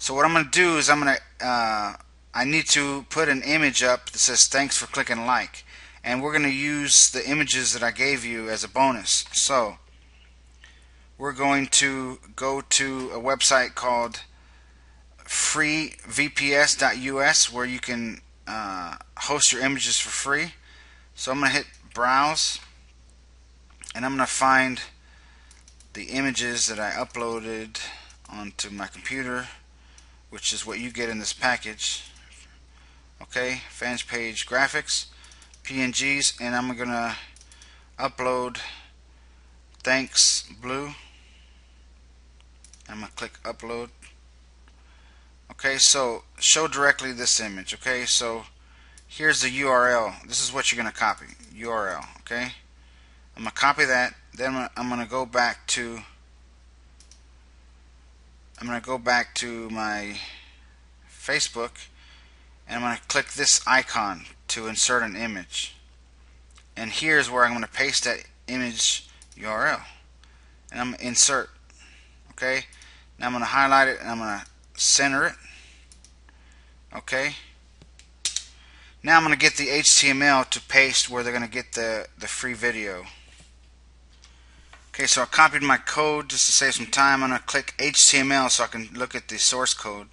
So what I'm going to do is I need to put an image up that says thanks for clicking like, and we're going to use the images that I gave you as a bonus. So we're going to go to a website called freevps.us where you can host your images for free. So I'm going to hit browse, and I'm going to find the images that I uploaded onto my computer, which is what you get in this package. Okay, Fanpage graphics, PNGs, and I'm gonna upload thanks blue. I'm gonna click upload. Okay, so show directly this image. Okay, so here's the URL. This is what you're gonna copy. URL. Okay, I'm gonna copy that. Then I'm gonna go back to my Facebook, and I'm going to click this icon to insert an image. And here's where I'm going to paste that image URL. And I'm going to insert. Okay. Now I'm going to highlight it and I'm going to center it. Okay. Now I'm going to get the HTML to paste where they're going to get the free video. Okay, so I copied my code just to save some time. I'm going to click HTML so I can look at the source code.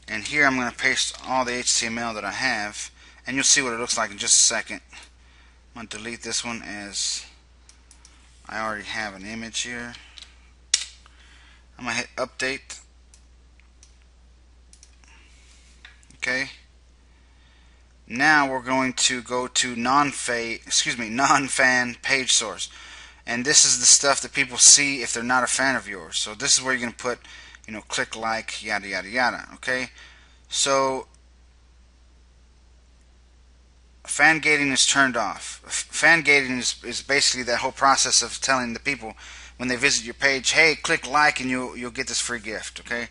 And here I'm going to paste all the HTML that I have, and you'll see what it looks like in just a second. I'm going to delete this one as I already have an image here. I'm going to hit update. Okay. Now we're going to go to non-fan page source. And this is the stuff that people see if they're not a fan of yours. So this is where you're going to put, click like, yada yada yada. Okay, so fan gating is turned off. Fan gating is basically that whole process of telling the people when they visit your page, hey, click like and you'll get this free gift. Okay,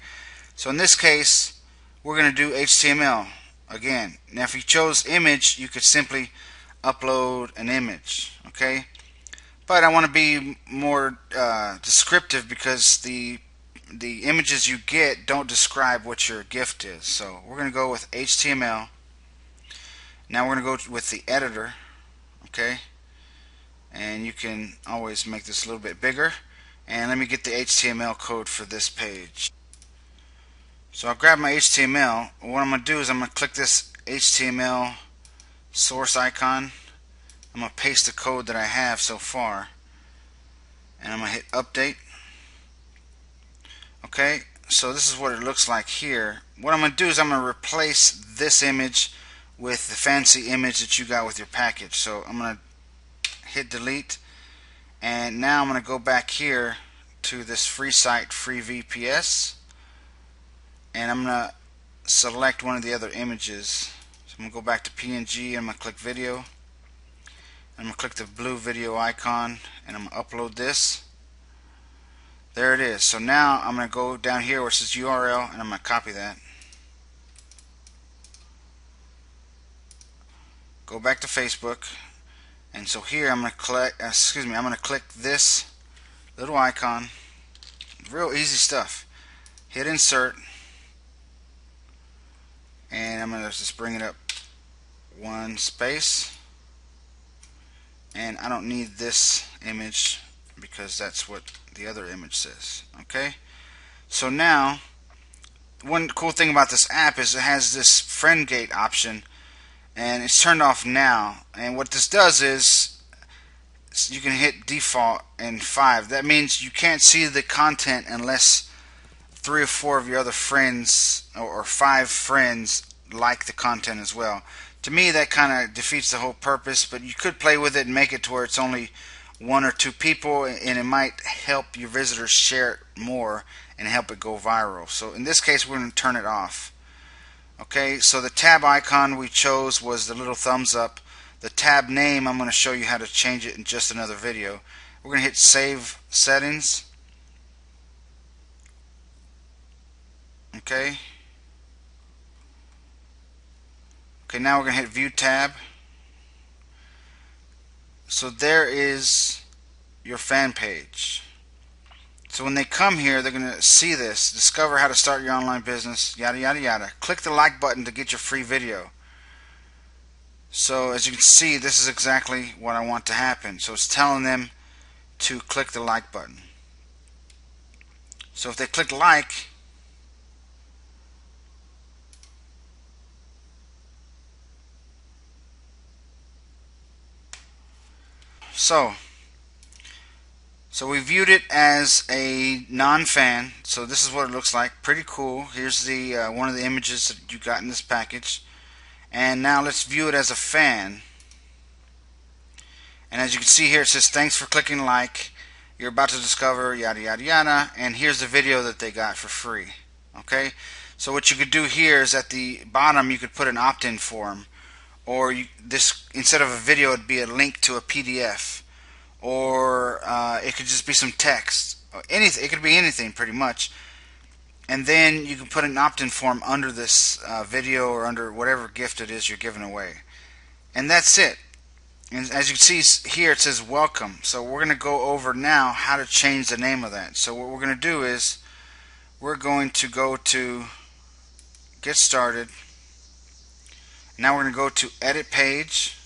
so in this case we're going to do HTML again. Now if you chose image, you could simply upload an image. Okay, but I want to be more descriptive because the images you get don't describe what your gift is. So we're going to go with HTML. Now we're going to go with the editor. Okay, and you can always make this a little bit bigger. And let me get the HTML code for this page. So I'll grab my HTML. What I'm going to do is I'm going to click this HTML source icon. I'm going to paste the code that I have so far, and I'm going to hit update. Okay, so this is what it looks like here. What I'm going to do is I'm going to replace this image with the fancy image that you got with your package. So I'm going to hit delete, and now I'm going to go back here to this free site, freevps, and I'm going to select one of the other images. So I'm going to go back to PNG, and I'm going to click video. I'm going to click the blue video icon, and I'm going to upload this. There it is. So now I'm going to go down here where it says URL, and I'm going to copy that. Go back to Facebook, and so here I'm going to click. I'm going to click this little icon. Real easy stuff. Hit insert, and I'm going to just bring it up one space. And I don't need this image because that's what the other image says. Okay, so now one cool thing about this app is it has this friend gate option, and it's turned off now. And what this does is you can hit default and 5. That means you can't see the content unless 3 or 4 of your other friends or 5 friends like the content as well. To me, that kind of defeats the whole purpose, but you could play with it and make it to where it's only 1 or 2 people, and it might help your visitors share it more and help it go viral. So in this case, we're going to turn it off. Okay, so the tab icon we chose was the little thumbs up. The tab name, I'm going to show you how to change it in just another video. We're going to hit save settings. Okay. Okay, now we're going to hit View tab. So there is your fan page. So when they come here, they're going to see this, discover how to start your online business, yada yada yada. Click the like button to get your free video. So as you can see, this is exactly what I want to happen. So it's telling them to click the like button. So if they click like, so we viewed it as a non-fan. So this is what it looks like. Pretty cool. Here's the one of the images that you got in this package. And now let's view it as a fan. And as you can see here, it says thanks for clicking like. You're about to discover yada yada yada. And here's the video that they got for free. Okay. So what you could do here is at the bottom you could put an opt-in form, or this instead of a video it'd be a link to a PDF, or it could just be some text. Anything. It could be anything pretty much. And then you can put an opt-in form under this video or under whatever gift it is you're giving away. And that's it. And as you can see here, it says welcome. So we're going to go over now how to change the name of that. So what we're going to do is we're going to go to get started. Now we're going to go to edit page.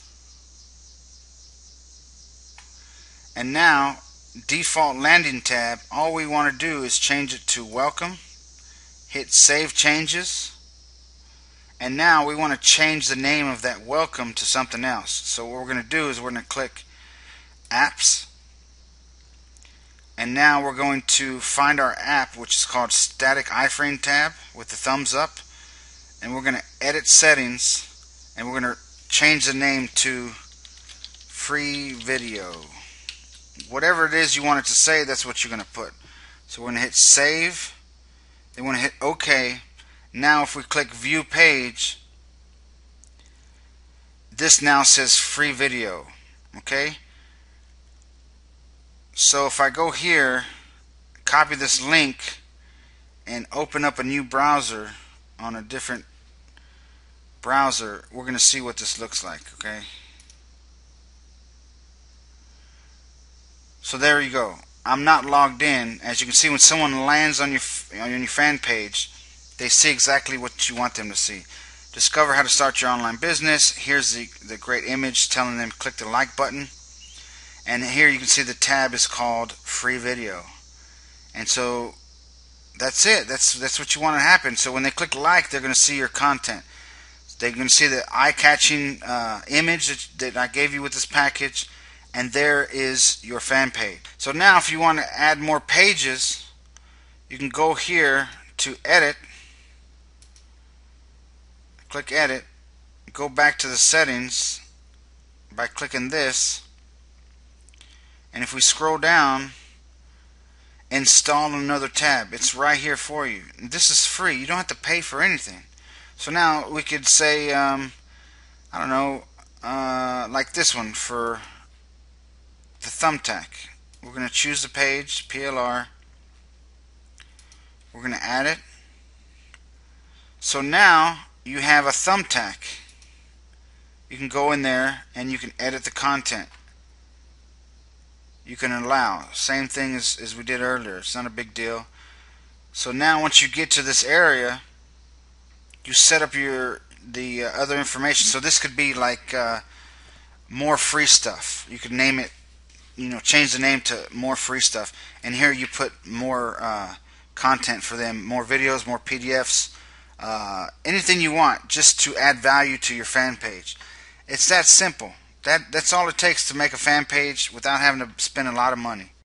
And now default landing tab, all we want to do is change it to welcome. Hit save changes, and now we want to change the name of that welcome to something else. So what we're going to do is we're going to click apps, and now we're going to find our app, which is called static iframe tab with the thumbs up, and we're going to edit settings, and we're going to change the name to free video. Whatever it is you want it to say, that's what you're going to put. So we're going to hit save. They want to hit OK. Now if we click view page, this now says free video. Okay, so if I go here, copy this link and open up a new browser on a different browser, we're going to see what this looks like. Okay, so there you go. I'm not logged in. As you can see, when someone lands on your fan page, they see exactly what you want them to see. Discover how to start your online business. Here's the great image telling them to click the like button. And here you can see the tab is called free video. And so that's it. That's what you want to happen. So when they click like, they're going to see your content. They're going to see the eye-catching image that I gave you with this package. And there is your fan page. So now if you want to add more pages, you can go here to edit, click edit, go back to the settings by clicking this, and if we scroll down, install another tab. It's right here for you. This is free. You don't have to pay for anything. So now we could say I don't know, like this one for the thumbtack. We're going to choose the page, PLR. We're going to add it. So now you have a thumbtack. You can go in there and you can edit the content. You can allow. Same thing as we did earlier. It's not a big deal. So now once you get to this area, you set up the other information. So this could be like more free stuff. You could name it, change the name to more free stuff, and here you put more content for them, more videos, more PDFs, anything you want, just to add value to your fan page. It's that simple. That's all it takes to make a fan page without having to spend a lot of money.